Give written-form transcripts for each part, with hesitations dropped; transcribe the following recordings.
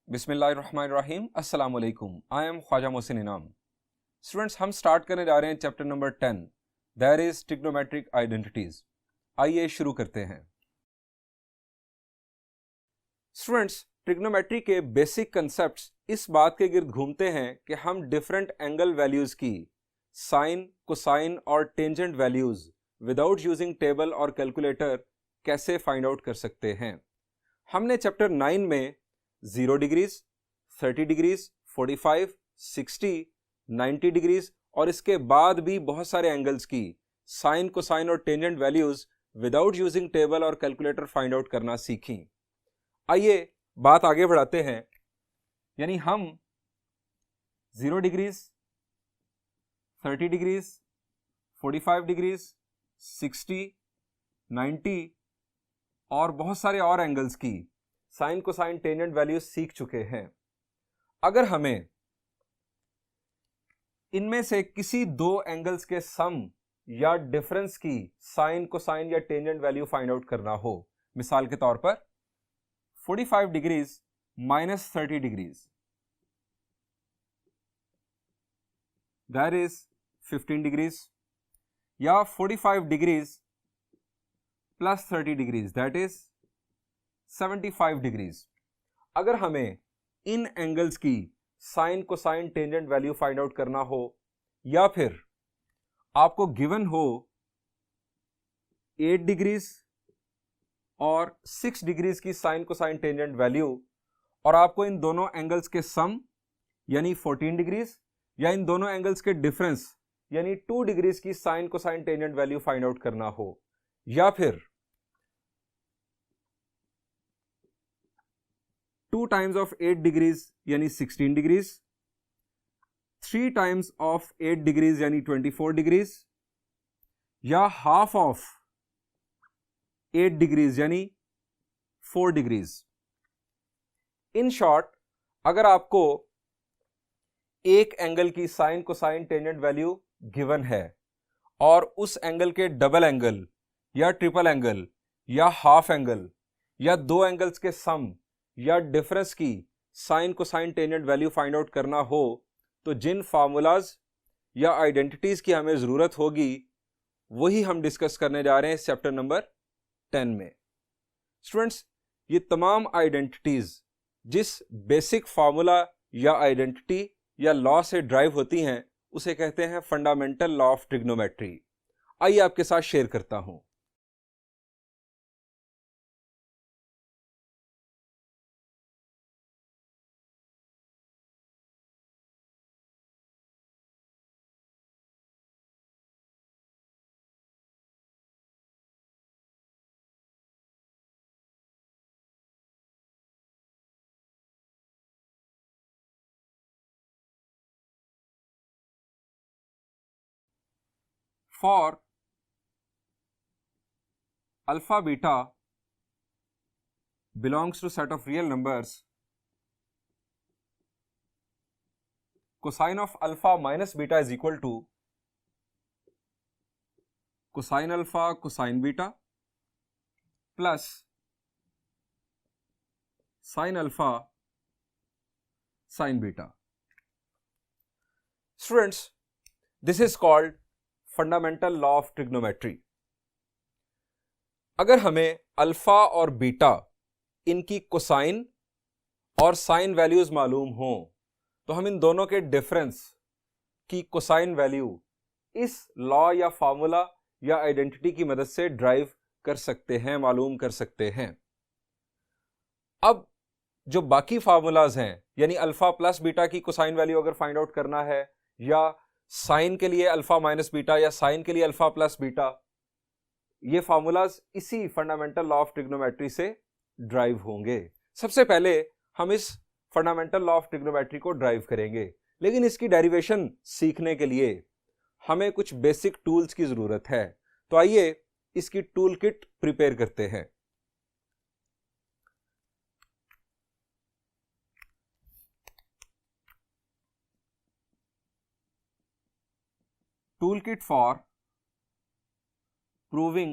बिस्मिल्लाहिर्रहमानिर्रहीम। अस्सलाम वालेकुम। आई एम ख्वाजा मोहसिन इनाम। स्टूडेंट्स, हम स्टार्ट करने जा रहे हैं chapter number 10, that is trigonometric identities. आइए शुरू करते हैं। स्टूडेंट्स, ट्रिग्नोमेट्री के बेसिक कंसेप्ट्स इस बात के गिर्द घूमते हैं कि हम डिफरेंट एंगल वैल्यूज की साइन, कोसाइन और tangent values without using table और कैलकुलेटर कैसे फाइंड आउट कर सकते हैं। हमने चैप्टर 9 में 0 डिग्रीज, 30 डिग्रीज, 45, 60, 90 डिग्रीज और इसके बाद भी बहुत सारे एंगल्स की साइन, कोसाइन और tangent values without using table और कैलकुलेटर फाइंड आउट करना सीखी। आइए बात आगे बढ़ाते हैं। यानी हम 0 डिग्रीज, 30 डिग्रीज, 45 डिग्रीज, 60, 90 और बहुत सारे और एंगल्स की साइन, कोसाइन, टेंजेंट वैल्यूज सीख चुके हैं। अगर हमें इनमें से किसी दो एंगल्स के सम या डिफरेंस की साइन, कोसाइन या टेंजेंट वैल्यू फाइंड आउट करना हो, मिसाल के तौर पर 45 degrees minus 30 degrees, that is 15 degrees, या 45 degrees plus 30 degrees, that is 75 degrees. अगर हमें इन एंगल्स की sine, cosine, tangent value find out करना हो, या फिर आपको गिवन हो 8 डिग्रीज और 6 डिग्रीज की साइन, कोसाइन, टेंजेंट वैल्यू, और आपको इन दोनों एंगल्स के सम यानी 14 डिग्रीज या इन दोनों एंगल्स के डिफरेंस यानी 2 डिग्रीज की sine, cosine, tangent value find out करना हो, या फिर 2 टाइम्स ऑफ 8 डिग्रीज यानी 16 डिग्रीज, 3 टाइम्स ऑफ 8 डिग्रीज यानी 24 डिग्रीज, या हाफ ऑफ 8 डिग्रीज यानी 4 डिग्रीज। इन शॉर्ट, अगर आपको एक एंगल की sine, cosine, tangent value given है और उस एंगल के डबल एंगल या ट्रिपल एंगल या हाफ एंगल या दो एंगल्स के सम या डिफरेंस की sine, cosine, tangent value find out करना हो, तो जिन फार्मूलाज या आइडेंटिटीज की हमें जरूरत होगी वही हम डिस्कस करने जा रहे हैं इस चैप्टर नंबर 10 में। स्टूडेंट्स, ये तमाम आइडेंटिटीज जिस बेसिक फार्मूला या आइडेंटिटी या लॉ से ड्राइव होती हैं उसे कहते हैं फंडामेंटल लॉ ऑफ ट्रिग्नोमेट्री। आइए आपके साथ शेयर करता हूं। For alpha beta belongs to set of real numbers, cosine of alpha minus beta is equal to cosine alpha cosine beta plus sin alpha sin beta. Students, this is called fundamental law of trigonometry. अगर हमें alpha और beta इनकी cosine और sign values मालूम हो तो हम इन दोनों के डिफरेंस की कोसाइन वैल्यू इस लॉ या फार्मूला या आइडेंटिटी की मदद से ड्राइव कर सकते हैं, मालूम कर सकते हैं। अब जो बाकी फार्मूलाज हैं, यानी अल्फा प्लस बीटा की कोसाइन वैल्यू अगर फाइंड आउट करना है, या साइन के लिए अल्फा माइनस बीटा या साइन के लिए अल्फा प्लस बीटा, ये फार्मूलाज इसी फंडामेंटल लॉ ऑफ ट्रिग्नोमेट्री से ड्राइव होंगे। सबसे पहले हम इस फंडामेंटल लॉ ऑफ ट्रिग्नोमेट्री को ड्राइव करेंगे, लेकिन इसकी डेरिवेशन सीखने के लिए हमें कुछ बेसिक टूल्स की जरूरत है। तो आइए इसकी टूल किट प्रिपेयर करते हैं। Toolkit for proving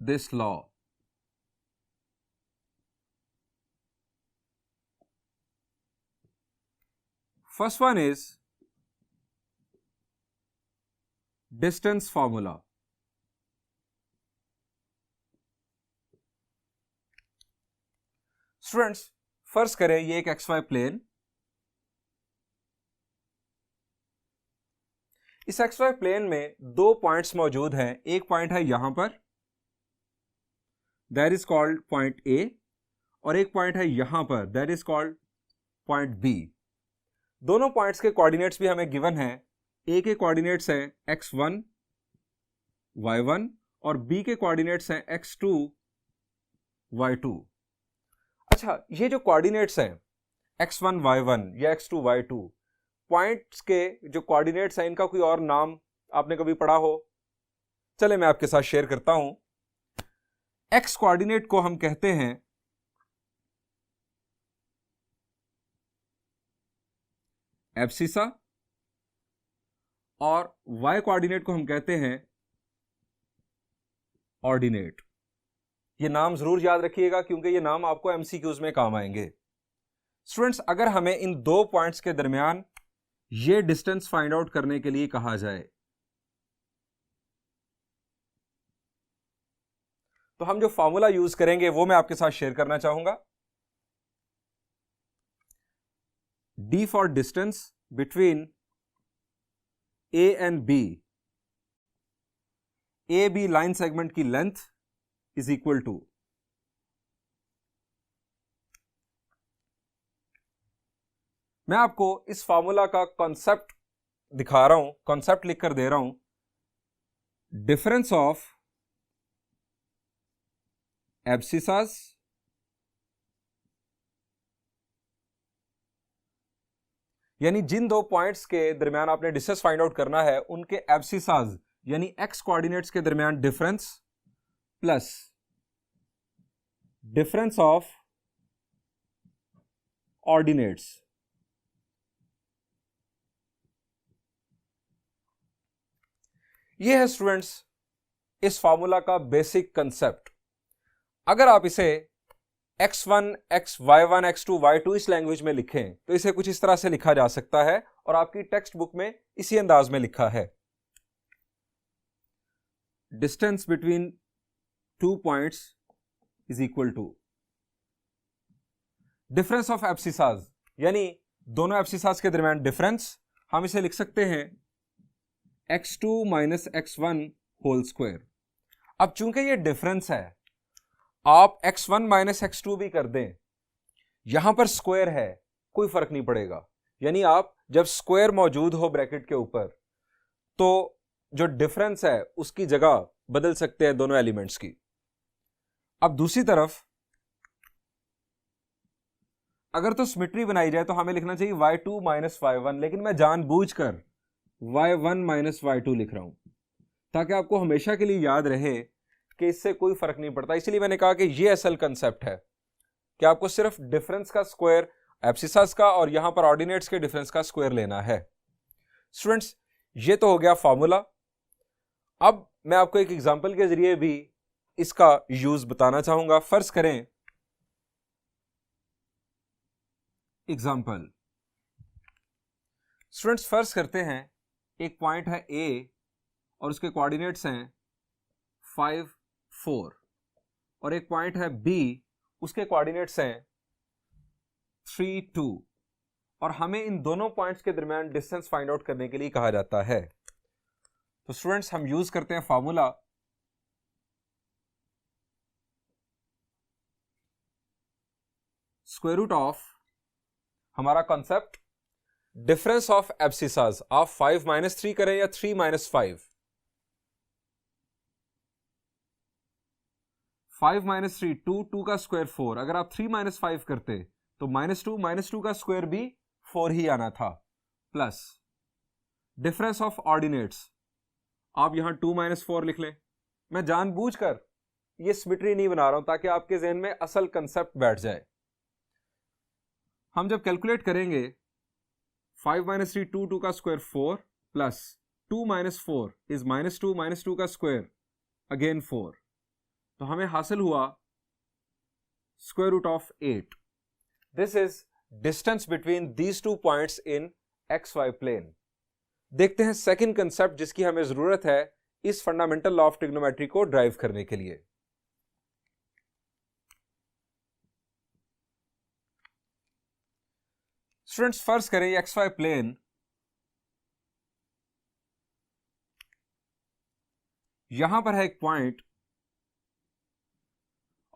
this law. First one is distance formula. Students, first करें ये एक XY प्लेन, इस XY प्लेन में दो पॉइंट्स मौजूद हैं. एक पॉइंट है यहां पर, that is called point A, और एक पॉइंट है यहां पर, that is called point B. दोनों पॉइंट्स के कोऑर्डिनेट्स भी हमें गिवन हैं. A के कोऑर्डिनेट्स हैं x1 y1 और B के कोऑर्डिनेट्स हैं x2 y2. अच्छा, ये जो कोऑर्डिनेट्स हैं x1 y1 या x2 y2, पॉइंट्स के जो कोऑर्डिनेट्स हैं इनका कोई और नाम आपने कभी पढ़ा हो? चले मैं आपके साथ शेयर करता हूं. x कोऑर्डिनेट को हम कहते हैं एब्सिसा और y कोऑर्डिनेट को हम कहते हैं ऑर्डिनेट. ये नाम जरूर याद रखिएगा क्योंकि ये नाम आपको एमसीक्यूज में काम आएंगे. स्टूडेंट्स, अगर हमें इन दो पॉइंट्स के दरमियान ये डिस्टेंस फाइंड आउट करने के लिए कहा जाए तो हम जो फॉर्मूला यूज करेंगे वो मैं आपके साथ शेयर करना चाहूंगा. D for distance between A and B. AB line segment की लेंथ इज इक्वल टू, मैं आपको इस फॉर्मूला का कॉन्सेप्ट दिखा रहा हूं, कॉन्सेप्ट लिखकर दे रहा हूं. डिफरेंस ऑफ एब्सिसास यानी जिन दो पॉइंट्स के दरमियान आपने डिस्टेंस फाइंड आउट करना है उनके एब्सिसास यानी एक्स कोऑर्डिनेट्स के दरमियान difference plus difference of ordinates. यह है स्टूडेंट्स इस फॉर्मूला का बेसिक कंसेप्ट. अगर आप इसे x1 y1 x2 y2 इस लैंग्वेज में लिखें तो इसे कुछ इस तरह से लिखा जा सकता है और आपकी टेक्स्ट बुक में इसी अंदाज में लिखा है. Distance between two points is equal to difference of abscissas यानी दोनों एब्सिसास के दरमियान डिफरेंस. हम इसे लिख सकते हैं x2 minus x1 whole square. अब चूंकि ये डिफरेंस है, आप x1 माइनस x2 भी कर दें, यहां पर स्क्वायर है, कोई फर्क नहीं पड़ेगा. यानी आप जब स्क्वायर मौजूद हो ब्रैकेट के ऊपर तो जो डिफरेंस है उसकी जगह बदल सकते हैं दोनों एलिमेंट्स की. अब दूसरी तरफ अगर तो सिमेट्री बनाई जाए तो हमें लिखना चाहिए y2 माइनस y1, लेकिन मैं जानबूझकर y1 माइनस y2 लिख रहा हूं ताकि आपको हमेशा के लिए याद रहे कि इससे कोई फर्क नहीं पड़ता. इसलिए मैंने कहा कि ये असल कंसेप्ट है कि आपको सिर्फ डिफरेंस का स्क्वायर एब्सिसास का और यहां पर ऑर्डिनेट्स के डिफरेंस का स्क्वायर लेना है. स्टूडेंट्स, ये तो हो गया फॉर्मूला. अब मैं आपको एक एग्जांपल के जरिए भी इसका यूज बताना चाहूंगा. फर्ज करें एग्जांपल. स्टूडेंट्स, फर्ज करते हैं एक पॉइंट है A और उसके कोऑर्डिनेट्स हैं 5 4 और एक पॉइंट है B, उसके कोऑर्डिनेट्स हैं 3 2 और हमें इन दोनों पॉइंट्स के दरमियान डिस्टेंस फाइंड आउट करने के लिए कहा जाता है. तो स्टूडेंट्स, हम यूज करते हैं फॉर्मूला स्क्वायर रूट ऑफ हमारा कॉन्सेप्ट डिफरेंस ऑफ एब्सिसास. आप 5 माइनस 3 करें या 3 माइनस 5. 5 माइनस 3 2 का स्क्वायर 4. अगर आप 3 माइनस 5 करते तो माइनस टू का स्क्वायर भी 4 ही आना था. प्लस डिफरेंस ऑफ ऑर्डिनेट्स, आप यहां 2 माइनस 4 लिख लें. मैं जानबूझकर ये सिमेट्री नहीं बना रहा हूं ताकि आपके जहन में असल कंसेप्ट बैठ जाए. हम जब कैलकुलेट करेंगे 5 माइनस 3 2 का square 4 plus 2 minus 4 is minus two का स्क्वायर अगेन 4, तो हमें हासिल हुआ square root of 8. This is distance between these two points in X Y plane. देखते हैं सेकंड कंसेप्ट जिसकी हमें जरूरत है इस फंडामेंटल लॉ ऑफ ट्रिग्नोमेट्री को ड्राइव करने के लिए। स्टूडेंट्स फर्ज करें एक्स वाई प्लेन यहां पर है एक पॉइंट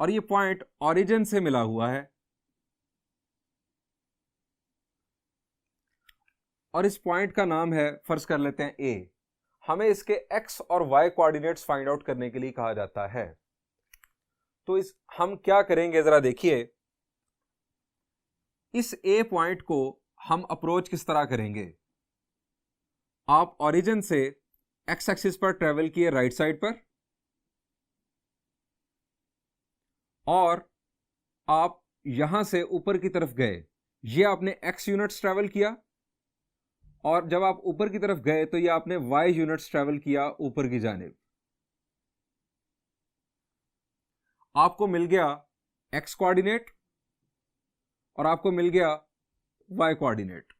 और ये पॉइंट ओरिजिन से मिला हुआ है और इस पॉइंट का नाम है, फर्ज कर लेते हैं ए। हमें इसके एक्स और वाई कोऑर्डिनेट्स फाइंड आउट करने के लिए कहा जाता है। तो हम क्या करेंगे जरा देखिए, इस ए पॉइंट को हम अप्रोच किस तरह करेंगे। आप ओरिजिन से एक्स एक्सिस पर ट्रेवल किए राइट साइड पर और आप यहां से ऊपर की तरफ गए, ये आपने एक्स यूनिट्स ट्रेवल किया और जब आप ऊपर की तरफ गए तो ये आपने वाई यूनिट्स ट्रेवल किया ऊपर की जानिब। आपको मिल गया एक्स कोऑर्डिनेट और आपको मिल गया वाई कोऑर्डिनेट।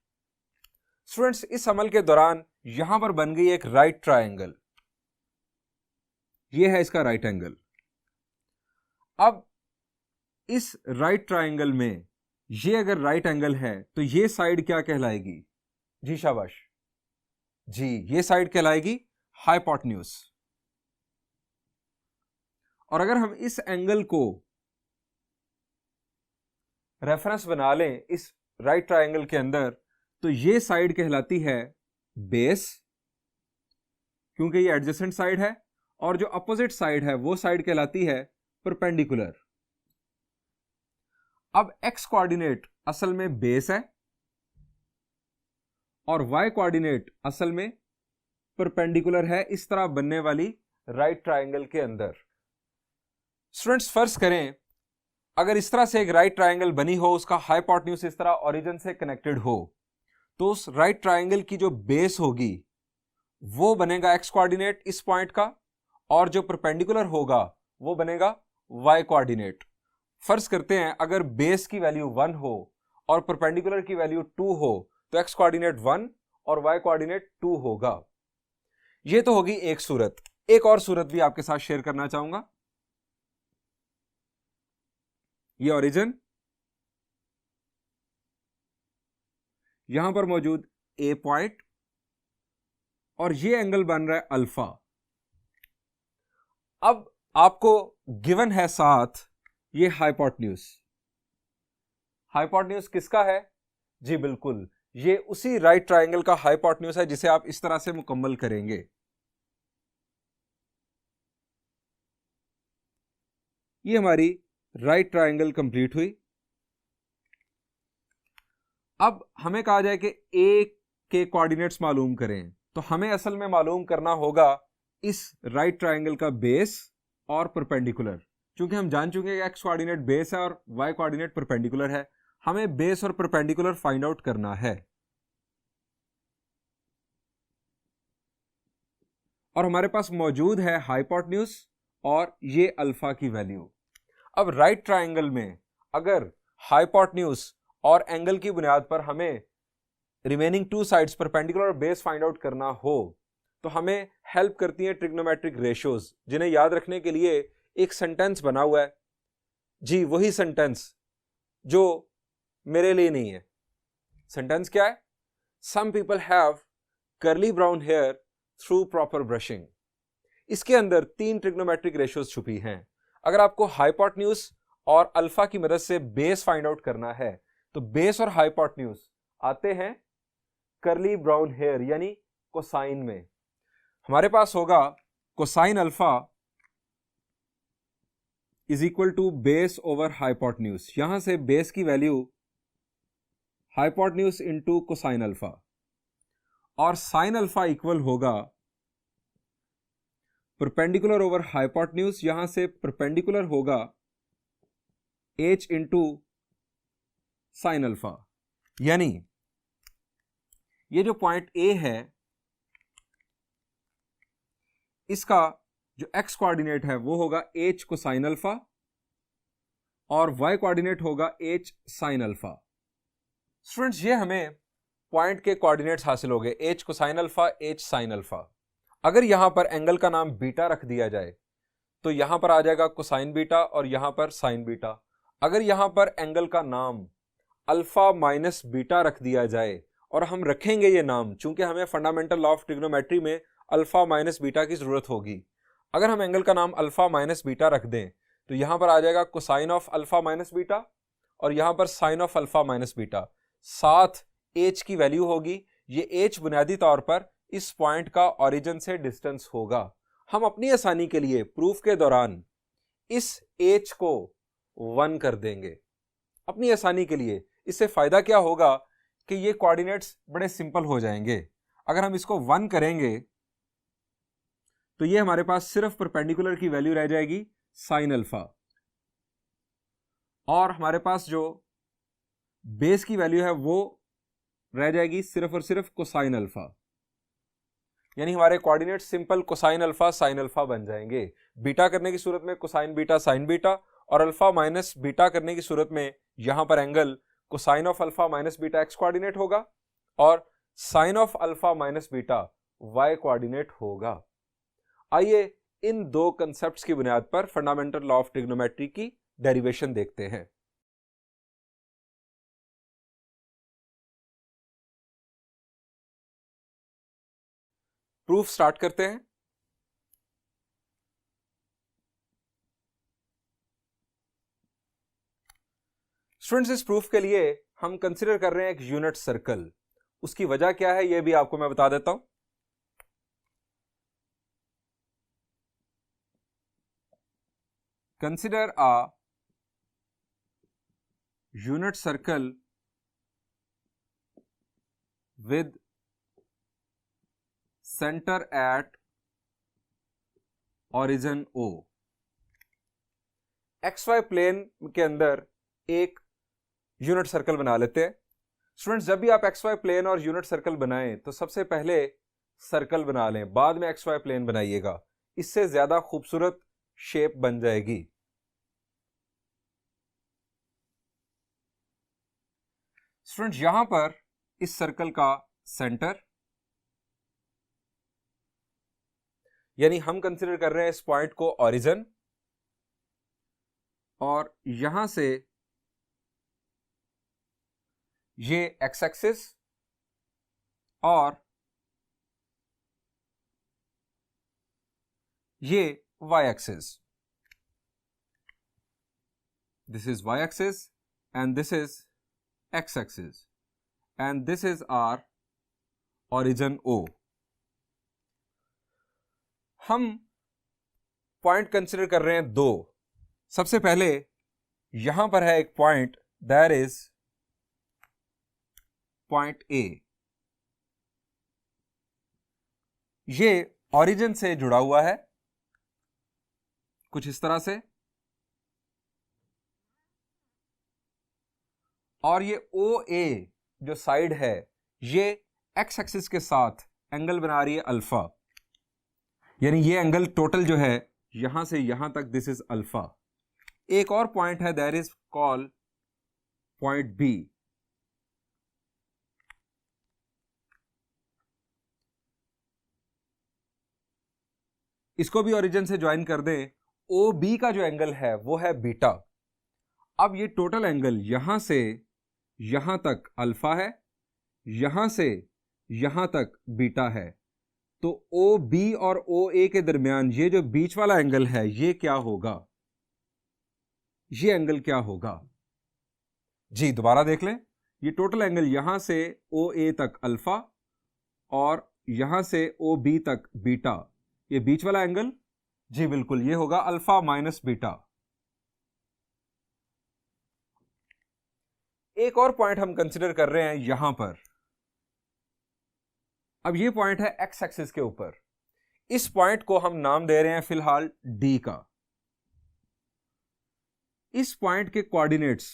स्टूडेंट्स इस अमल के दौरान यहां पर बन गई एक राइट ट्रायंगल, ये है इसका राइट एंगल। अब इस राइट ट्रायंगल में ये अगर राइट एंगल है तो ये साइड क्या कहलाएगी? जी शाबाश जी, ये साइड कहलाएगी हाइपोटेन्यूज। और अगर हम इस एंगल को रेफरेंस बना लें इस राइट ट्रायंगल के अंदर तो ये साइड कहलाती है बेस, क्योंकि ये एडजेसेंट साइड है, और जो अपोजिट साइड है वो साइड कहलाती है परपेंडिकुलर। अब एक्स कोऑर्डिनेट असल में बेस है और वाई कोऑर्डिनेट असल में परपेंडिकुलर है इस तरह बनने वाली राइट ट्रायंगल के अंदर। स्टूडेंट्स फर्ज करें अगर इस तरह से एक राइट ट्रायंगल बनी हो, उसका हाइपोटेन्यूज इस तरह ओरिजिन से कनेक्टेड हो, तो उस राइट ट्रायंगल की जो बेस होगी वो बनेगा एक्स कोऑर्डिनेट इस पॉइंट का, और जो परपेंडिकुलर होगा वो बनेगा वाई कोऑर्डिनेट। फर्ज करते हैं अगर बेस की वैल्यू 1 हो और परपेंडिकुलर की वैल्यू 2 हो तो एक्स कोऑर्डिनेट 1 और वाई कोऑर्डिनेट 2 होगा। ये तो होगी एक सूरत। एक और सूरत भी आपके साथ शेयर करना चाहूंगा। ये ओरिजिन, यहां पर मौजूद ए पॉइंट और ये एंगल बन रहा है अल्फा। अब आपको गिवन है साथ ये हाइपोटेन्यूज। हाइपोटेन्यूज किसका है? जी बिल्कुल, ये उसी राइट ट्रायंगल का हाइपोटेन्यूज है जिसे आप इस तरह से मुकम्मल करेंगे। ये हमारी राइट ट्रायंगल कंप्लीट हुई। अब हमें कहा जाए कि ए के कोऑर्डिनेट्स मालूम करें, तो हमें असल में मालूम करना होगा इस राइट ट्रायंगल का बेस और परपेंडिकुलर। क्योंकि हम जान चुके हैं कि एक्स कोऑर्डिनेट बेस है और वाई कोऑर्डिनेट परपेंडिकुलर है, हमें बेस और परपेंडिकुलर फाइंड आउट करना है। और हमारे पास मौजूद है हाइपोटेन्यूज और ये अल्फा की वैल्यू। अब राइट ट्रायंगल में अगर हाइपोटेन्यूज और एंगल की बुनियाद पर हमें रिमेनिंग 2 साइड्स परपेंडिकुलर और बेस फाइंड आउट करना हो तो हमें हेल्प करती हैं ट्रिग्नोमेट्रिक रेशियोज, जिन्हें याद रखने के लिए एक सेंटेंस बना हुआ है। जी वही सेंटेंस जो मेरे लिए नहीं है। सेंटेंस क्या है? Some people have curly brown hair through proper brushing. इसके अंदर 3 ट्रिग्नोमेट्रिक रेशियोज छुपी हैं। अगर आपको हाइपोटेन्यूज और अल्फा की मदद से बेस फाइंड आउट करना है तो बेस और हाइपोटेन्यूज आते हैं कर्ली ब्राउन हेयर यानी कोसाइन में। हमारे पास होगा cosine alpha is equal to base over hypotenuse. यहां से बेस की value hypotenuse into cosine alpha, और साइन अल्फा इक्वल होगा परपेंडिकुलर ओवर हाइपोटेन्यूज, यहां से परपेंडिकुलर होगा h इंटू साइन अल्फा। यानी ये जो पॉइंट ए है इसका जो x कोऑर्डिनेट है वो होगा h कोसाइन अल्फा और y कोऑर्डिनेट होगा h साइन अल्फा। स्टूडेंट्स ये हमें पॉइंट के कोऑर्डिनेट्स हासिल हो गए, h cosine alpha, h sine alpha. अगर यहां पर एंगल का नाम बीटा रख दिया जाए तो यहां पर आ जाएगा कोसाइन बीटा और यहां पर साइन बीटा। अगर यहां पर एंगल का नाम अल्फा माइनस बीटा रख दिया जाए, और हम रखेंगे ये नाम चूंकि हमें फंडामेंटल लॉ ऑफ ट्रिग्नोमेट्री में अल्फा माइनस बीटा की जरूरत होगी। अगर हम एंगल का नाम अल्फा माइनस बीटा रख दें तो यहां पर आ जाएगा cosine of alpha minus beta और यहां पर sine of alpha minus beta. साथ h की वैल्यू होगी, ये h बुनियादी तौर पर इस पॉइंट का ओरिजिन से डिस्टेंस होगा। हम अपनी आसानी के लिए प्रूफ के दौरान इस h को 1 कर देंगे अपनी आसानी के लिए। इससे फायदा क्या होगा कि ये कोऑर्डिनेट्स बड़े सिंपल हो जाएंगे। अगर हम इसको 1 करेंगे तो ये हमारे पास सिर्फ परपेंडिकुलर की वैल्यू रह जाएगी साइन अल्फा, और हमारे पास जो बेस की वैल्यू है वो रह जाएगी सिर्फ और सिर्फ कोसाइन अल्फा। यानी हमारे coordinate simple cosine alpha sine alpha बन जाएंगे। बीटा करने की सूरत में कोसाइन बीटा साइन बीटा, और अल्फा माइनस बीटा करने की सूरत में यहां पर angle cosine of alpha minus beta X coordinate होगा और sine of alpha minus beta Y coordinate होगा। आइए इन दो कंसेप्ट्स की बुनियाद पर फंडामेंटल लॉ ऑफ ट्रिग्नोमेट्री की डेरिवेशन देखते हैं। प्रूफ स्टार्ट करते हैं। स्टूडेंट्स, इस प्रूफ के लिए हम कंसीडर कर रहे हैं एक यूनिट सर्कल। उसकी वजह क्या है यह भी आपको मैं बता देता हूं। Consider a unit circle with centre at origin O। XY plane के अंदर एक यूनिट सर्कल बना लेते हैं। स्टूडेंट्स, जब भी आप XY प्लेन और यूनिट सर्कल बनाएं तो सबसे पहले सर्कल बना लें, बाद में XY प्लेन बनाइएगा, इससे ज्यादा खूबसूरत शेप बन जाएगी। स्टूडेंट्स, यहां पर इस सर्कल का सेंटर, यानी हम कंसीडर कर रहे हैं इस पॉइंट को ओरिजिन, और यहां से ये एक्स एक्सिस और ये y axis. This is y axis and this is x axis and this is our origin O। हम पॉइंट कंसीडर कर रहे हैं दो। सबसे पहले यहां पर है एक point, that is point A। ये ओरिजिन से जुड़ा हुआ है कुछ इस तरह से, और ये OA जो साइड है ये एक्स एक्सिस के साथ एंगल बना रही है अल्फा, यानी ये एंगल टोटल जो है यहां से यहां तक दिस इज अल्फा। एक और पॉइंट है that is called point B। इसको भी ओरिजिन से ज्वाइन कर दें। OB का जो एंगल है वो है बीटा। अब ये टोटल एंगल यहां से यहां तक अल्फा है, यहां से यहां तक बीटा है, तो OB और OA के दरमियान ये जो बीच वाला एंगल है ये क्या होगा? ये एंगल क्या होगा जी? दोबारा देख लें। ये टोटल एंगल यहां से OA तक अल्फा और यहां से OB तक बीटा, ये बीच वाला एंगल, जी बिल्कुल, ये होगा अल्फा माइनस बीटा। एक और पॉइंट हम कंसीडर कर रहे हैं यहां पर। अब ये पॉइंट है एक्स एक्सिस के ऊपर। इस पॉइंट को हम नाम दे रहे हैं फिलहाल D का। इस पॉइंट के कोऑर्डिनेट्स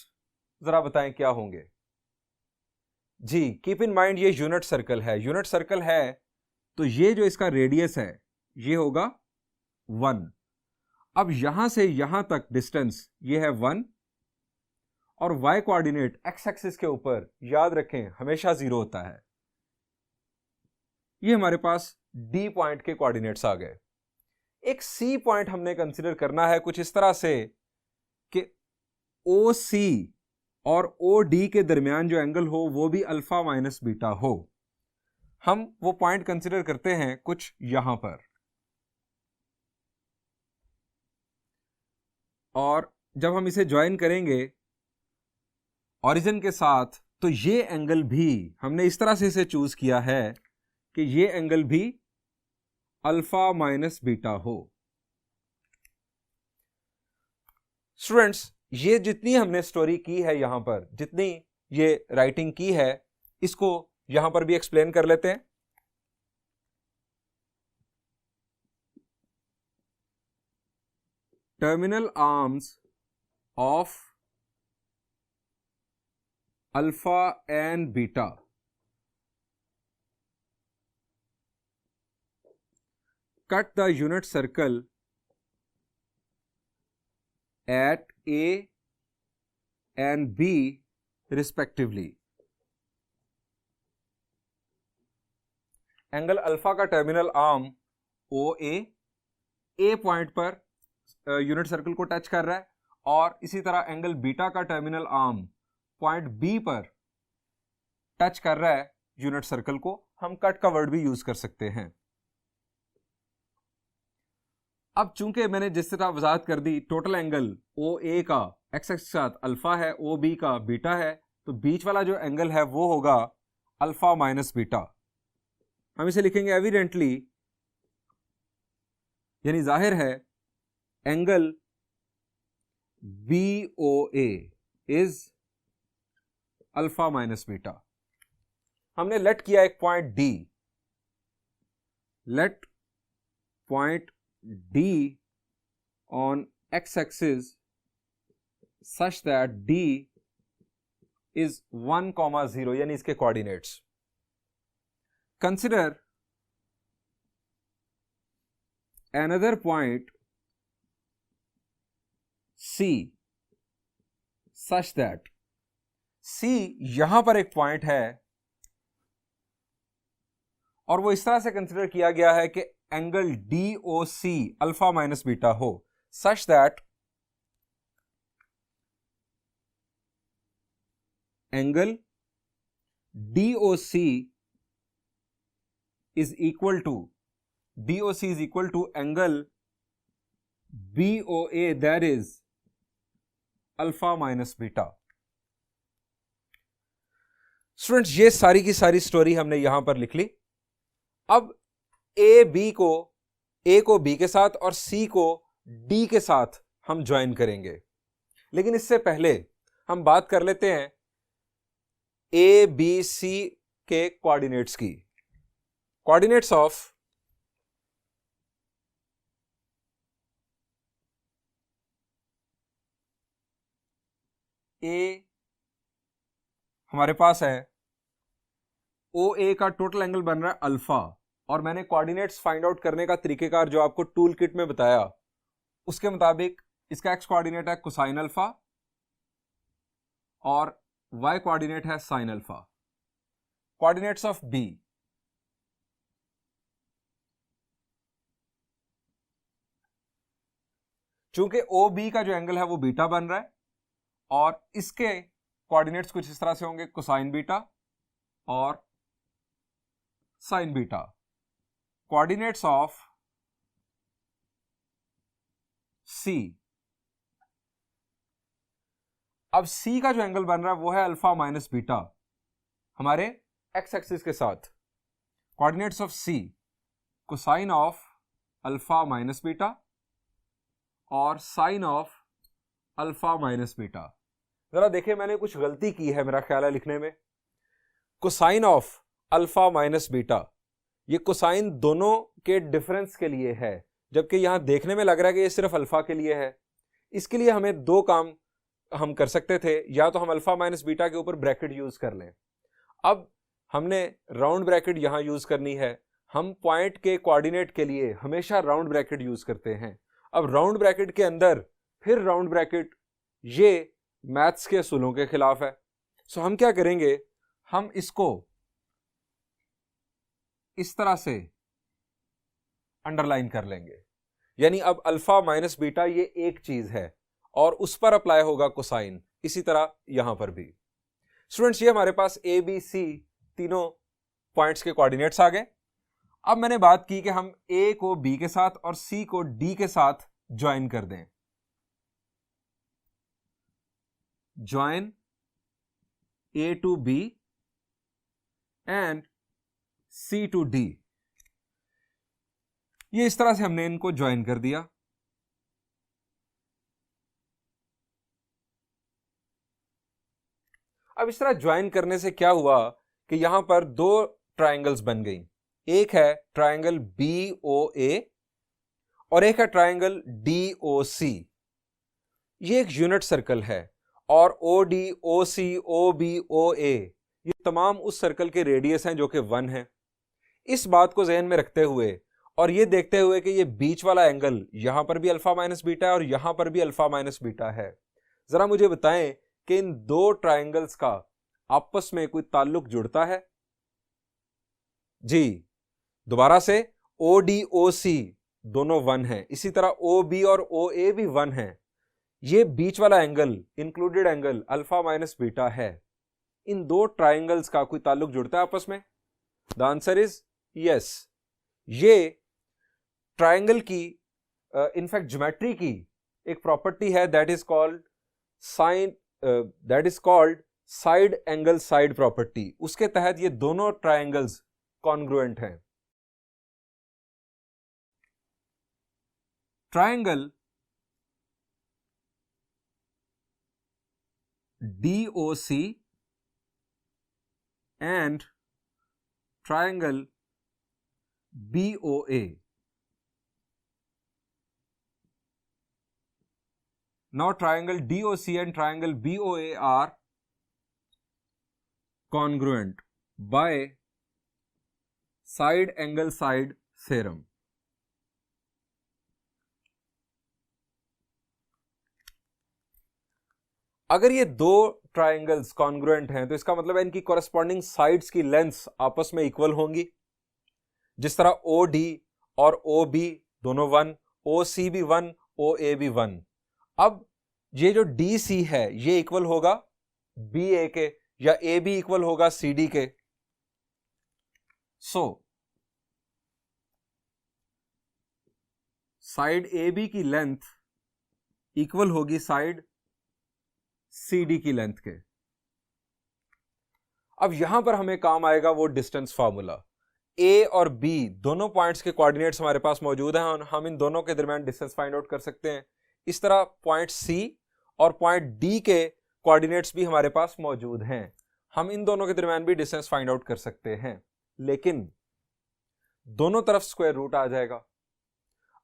जरा बताएं क्या होंगे जी? कीप इन माइंड ये यूनिट सर्कल है। यूनिट सर्कल है तो ये जो इसका रेडियस है ये होगा 1। अब यहां से यहां तक डिस्टेंस ये है 1, और y कोऑर्डिनेट एक्स एक्सिस के ऊपर याद रखें हमेशा 0 होता है। ये हमारे पास डी पॉइंट के कोऑर्डिनेट्स आ गए। एक सी पॉइंट हमने कंसिडर करना है कुछ इस तरह से कि ओ सी और ओ डी के दरमियान जो एंगल हो वो भी अल्फा माइनस बीटा हो। हम वो पॉइंट कंसिडर करते हैं कुछ यहां पर, और जब हम इसे ज्वाइन करेंगे ओरिजिन के साथ तो ये एंगल भी हमने इस तरह से इसे चूज किया है कि ये एंगल भी अल्फा माइनस बीटा हो। स्टूडेंट्स, ये जितनी हमने स्टोरी की है यहां पर, जितनी ये राइटिंग की है, इसको यहां पर भी एक्सप्लेन कर लेते हैं। Terminal arms of alpha and beta cut the unit circle at A and B respectively। Angle alpha का टर्मिनल आर्म ओ ए पॉइंट पर यूनिट सर्कल को टच कर रहा है, और इसी तरह एंगल बीटा का टर्मिनल आर्म पॉइंट बी पर टच कर रहा है यूनिट सर्कल को। हम कट का वर्ड भी यूज कर सकते हैं। अब चूंकि मैंने जिस तरह वजाहत कर दी, टोटल एंगल ओ ए का एक्स एक्सिस के साथ अल्फा है, ओ बी का बीटा है, तो बीच वाला जो एंगल है वो होगा अल्फा माइनस बीटा। हम इसे लिखेंगे एविडेंटली, यानी जाहिर है angle B O A is alpha minus beta. हमने लेट किया एक point D, let point D on x-axis such that D is 1,0, यानी इसके coordinates. Consider another point C such that C यहां पर एक पॉइंट है, और वो इस तरह से कंसिडर किया गया है कि angle DOC alpha minus beta हो, such that angle DOC is equal to angle BOA, that is alpha minus beta. Students, ये सारी की सारी स्टोरी हमने यहां पर लिख ली। अब ए को बी के साथ और सी को डी के साथ हम ज्वाइन करेंगे, लेकिन इससे पहले हम बात कर लेते हैं ए बी सी के कोऑर्डिनेट्स की। कोऑर्डिनेट्स ऑफ ए हमारे पास है, ओ ए का टोटल एंगल बन रहा है अल्फा, और मैंने कोऑर्डिनेट्स फाइंड आउट करने का तरीकेकार जो आपको टूल किट में बताया, उसके मुताबिक इसका एक्स कोऑर्डिनेट है कोसाइन अल्फा और वाई कोऑर्डिनेट है sine alpha. Coordinates of B, चूंकि ओ बी का जो एंगल है वो बीटा बन रहा है, और इसके कोऑर्डिनेट्स कुछ इस तरह से होंगे, कोसाइन बीटा और साइन बीटा। कोऑर्डिनेट्स ऑफ सी, अब सी का जो एंगल बन रहा है वो है अल्फा माइनस बीटा हमारे एक्स एक्सिस के साथ। Coordinates of C cosine of alpha minus beta और sine of alpha minus beta. जरा देखिए, मैंने कुछ गलती की है मेरा ख्याल है लिखने में। Cosine of alpha minus beta, ये कोसाइन दोनों के डिफरेंस के लिए है, जबकि यहां देखने में लग रहा है कि ये सिर्फ अल्फा के लिए है। इसके लिए हमें दो काम हम कर सकते थे, या तो हम अल्फा माइनस बीटा के ऊपर ब्रैकेट यूज कर लें। अब हमने राउंड ब्रैकेट यहां यूज करनी है। हम पॉइंट के कोऑर्डिनेट के लिए हमेशा राउंड ब्रैकेट यूज करते हैं। अब राउंड ब्रैकेट के अंदर फिर राउंड ब्रैकेट, ये मैथ्स के असूलों के खिलाफ है। सो हम क्या करेंगे, हम इसको इस तरह से अंडरलाइन कर लेंगे, यानी अब अल्फा माइनस बीटा ये एक चीज है और उस पर अप्लाई होगा कोसाइन, इसी तरह यहां पर भी। स्टूडेंट्स, ये हमारे पास ए बी सी तीनों पॉइंट्स के कोऑर्डिनेट्स आ गए। अब मैंने बात की कि हम ए को बी के साथ और सी को डी के साथ ज्वाइन कर दें। Join A to B and C to D, ये इस तरह से हमने इनको ज्वाइन कर दिया। अब इस तरह ज्वाइन करने से क्या हुआ कि यहां पर दो ट्रायंगल्स बन गई। एक है ट्रायंगल BOA और एक है ट्रायंगल DOC। ये एक यूनिट सर्कल है और OD, OC, OB, OA ये तमाम उस सर्कल के रेडियस हैं जो कि 1 है। इस बात को जहन में रखते हुए और ये देखते हुए कि ये बीच वाला एंगल यहां पर भी अल्फा माइनस बीटा है और यहां पर भी अल्फा माइनस बीटा है, जरा मुझे बताएं कि इन दो ट्रायंगल्स का आपस में कोई ताल्लुक जुड़ता है? जी, दोबारा से ODOC दोनों 1 हैं, इसी तरह OB और OA भी 1 हैं। ये बीच वाला angle, included angle alpha minus beta है। इन दो ट्रायंगल्स का कोई ताल्लुक जुड़ता है आपस में? The answer is yes. ये ट्रायंगल की इनफैक्ट ज्योमेट्री की एक प्रॉपर्टी है that is called side angle side property. उसके तहत ये दोनों ट्रायंगल्स कॉन्ग्रुएंट हैं। Triangle DOC and triangle BOA. Now triangle DOC and triangle BOA are congruent by side angle side theorem. अगर ये दो ट्रायंगल्स कॉन्ग्रुएंट हैं तो इसका मतलब है इनकी कॉरेस्पॉन्डिंग साइड्स की लेंथ्स आपस में इक्वल होंगी। जिस तरह OD और OB दोनों 1, OC भी 1, OA भी 1। अब ये जो DC है ये इक्वल होगा BA के या AB इक्वल होगा CD के। सो साइड AB की लेंथ इक्वल होगी साइड CD की लेंथ के। अब यहां पर हमें काम आएगा वो डिस्टेंस फार्मूला। A और B दोनों पॉइंट्स के कोऑर्डिनेट्स हमारे पास मौजूद हैं और हम इन दोनों के दरमियान डिस्टेंस फाइंड आउट कर सकते हैं। इस तरह पॉइंट C और पॉइंट D के कोऑर्डिनेट्स भी हमारे पास मौजूद हैं। हम इन दोनों के दरमियान भी डिस्टेंस फाइंड आउट कर सकते हैं, लेकिन दोनों तरफ स्क्वायर रूट आ जाएगा।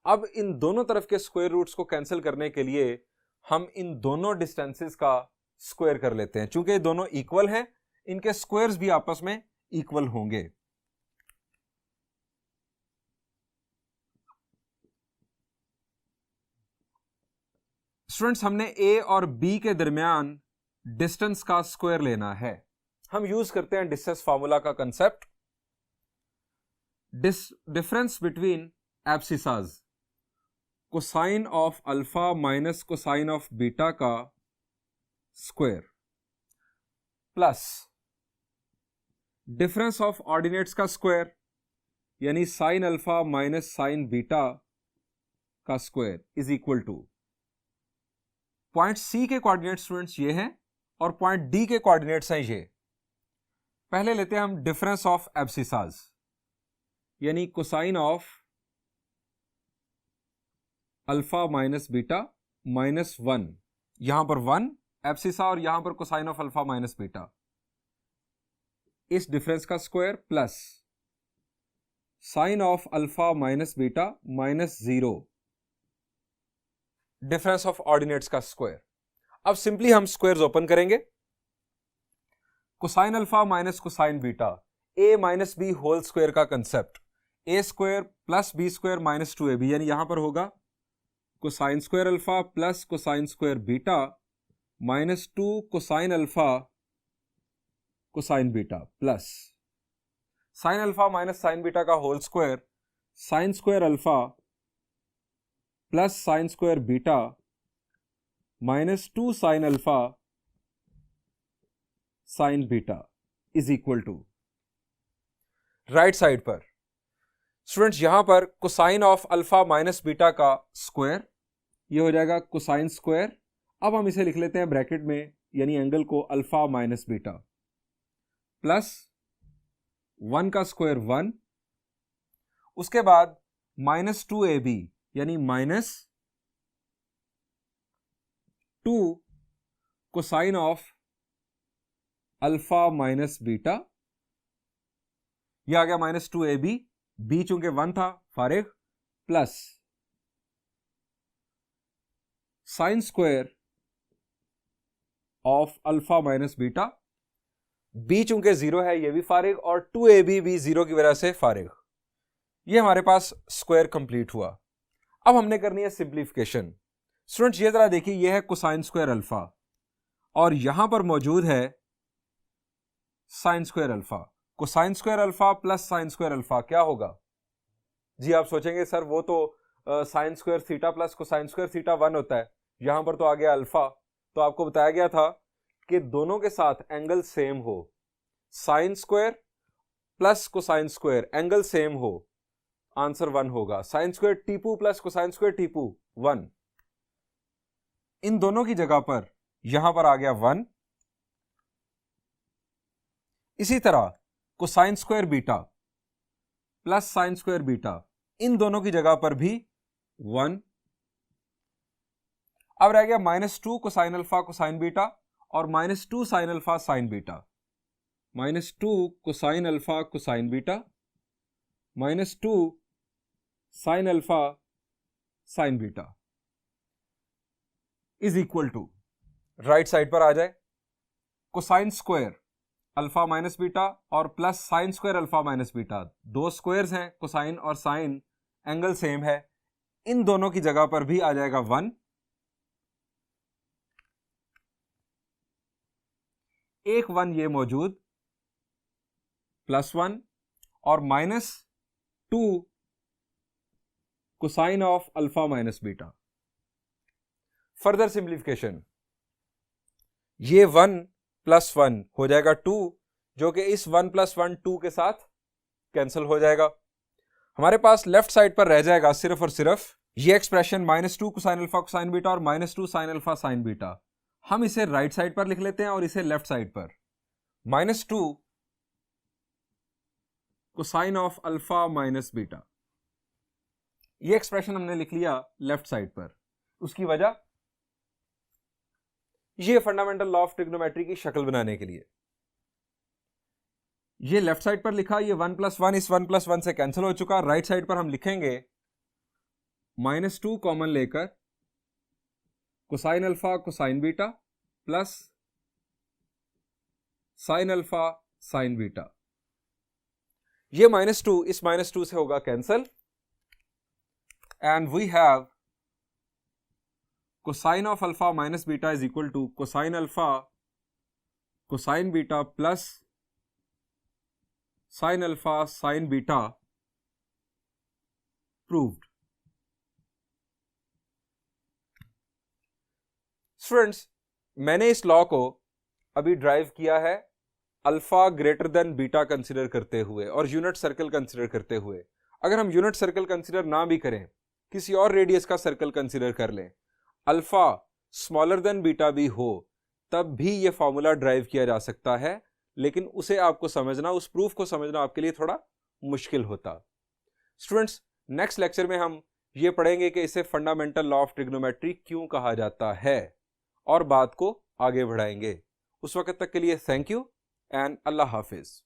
अब इन दोनों तरफ के स्क्वायर रूट्स को कैंसिल करने के लिए हम इन दोनों डिस्टेंसेस का स्क्वायर कर लेते हैं। चूंकि दोनों इक्वल हैं, इनके स्क्वायर्स भी आपस में इक्वल होंगे। स्टूडेंट्स, हमने A और B के दरमियान डिस्टेंस का स्क्वायर लेना है। हम यूज करते हैं डिस्टेंस फार्मूला का concept. Difference between abscissas, cosine of alpha minus cosine of beta का square plus difference of ordinates का स्क्वायर यानी sine alpha minus sine beta का square is equal to point C के coordinates students ये हैं और point D के coordinates हैं ये। पहले लेते हैं हम डिफरेंस ऑफ एब्सिसाज यानी cosine of alpha minus beta minus 1, यहां पर 1 एब्सिसा और यहां पर cosine of alpha minus beta, इस डिफरेंस का square plus sine of alpha minus beta minus 0, difference of ordinates का स्क्वायर। अब सिंपली हम स्क्वायर्स ओपन करेंगे। Cosine alpha minus cosine beta, a minus B whole square का concept, a square plus B square minus 2ab, यानी यहां पर होगा cosine square alpha plus cosine square beta minus 2 cosine alpha cosine beta plus sine alpha minus sine beta का whole square, sine square alpha plus sine square beta minus 2 sine alpha sine beta is equal to, right side पर students यहां पर cosine of alpha minus beta का square, ये हो जाएगा cosine square. अब हम इसे लिख लेते हैं ब्रैकेट में, यानी एंगल को अल्फा माइनस बीटा, प्लस 1 का स्क्वायर 1, उसके बाद माइनस 2ab यानी minus 2 cosine of alpha minus beta, यह आ गया माइनस 2ab, बी चूंकि 1 था फारिग, plus sine square of alpha minus beta, B चूंकि 0 है ये भी फारिग, और 2ab भी 0 की वजह से फारिग। ये हमारे पास स्क्वायर कंप्लीट हुआ। अब हमने करनी है सिंप्लीफिकेशन। स्टूडेंट्स ये जरा देखिए, ये है कोसाइन स्क्वायर अल्फा और यहां पर मौजूद है sign square alpha. Cosine square alpha plus sine square alpha क्या होगा जी? आप सोचेंगे सर वो तो sine square theta plus cosine square theta 1 होता है, यहां पर तो आ गया अल्फा। तो आपको बताया गया था कि दोनों के साथ एंगल सेम हो, sine square plus cosine square angle same हो, आंसर 1 होगा। Sine square Tipu plus cosine square Tipu 1, इन दोनों की जगह पर यहां पर आ गया 1। इसी तरह cosine square beta plus sine square beta, इन दोनों की जगह पर भी 1। अब रह गया -2 कोसाइन अल्फा कोसाइन बीटा और -2 sine alpha sine beta, -2 cosine alpha cosine beta -2 sine alpha sine beta is equal to, right side पर आ जाए, cosine square alpha minus beta और plus sine square alpha minus beta, दो squares हैं, cosine और sine, angle same है, इन दोनों की जगह पर भी आ जाएगा 1। एक 1 ये मौजूद, +1 और -2 cosine of alpha minus beta. Further simplification, ये 1 + 1 हो जाएगा 2, जो कि इस 1 + 1 2 के साथ कैंसिल हो जाएगा। हमारे पास लेफ्ट साइड पर रह जाएगा सिर्फ और सिर्फ ये expression -2 cosine alpha cosine beta और -2 साइन अल्फा साइन बीटा। हम इसे राइट साइड पर लिख लेते हैं और इसे लेफ्ट साइड पर, -2 cosine of alpha minus beta, ये एक्सप्रेशन हमने लिख लिया लेफ्ट साइड पर। उसकी वजह, ये फंडामेंटल लॉ ऑफ ट्रिग्नोमेट्री की शक्ल बनाने के लिए ये लेफ्ट साइड पर लिखा, ये 1 + 1 इस 1 + 1 से कैंसिल हो चुका। राइट साइड पर हम लिखेंगे -2 कॉमन लेकर cosine alpha cosine beta plus sine alpha sine beta, ये -2 इस -2 से होगा cancel, and we have cosine of alpha minus beta is equal to cosine alpha cosine beta plus sine alpha sine beta, proved. Students मैंने इस law को अभी derive किया है alpha greater than beta consider करते हुए और यूनिट सर्कल कंसिडर करते हुए। अगर हम यूनिट सर्कल कंसिडर ना भी करें, किसी और रेडियस का सर्कल कंसिडर कर लें, अल्फा स्मॉलर देन बीटा भी हो, तब भी ये फॉर्मूला ड्राइव किया जा सकता है, लेकिन उसे आपको समझना, उस प्रूफ को समझना आपके लिए थोड़ा मुश्किल होता। स्टूडेंट्स नेक्स्ट लेक्चर में हम ये पढ़ेंगे कि इसे फंडामेंटल लॉ ऑफ ट्रिग्नोमेट्री क्यों कहा जाता है और बात को आगे बढ़ाएंगे। उस वक्त तक के लिए thank you and Allah Hafiz.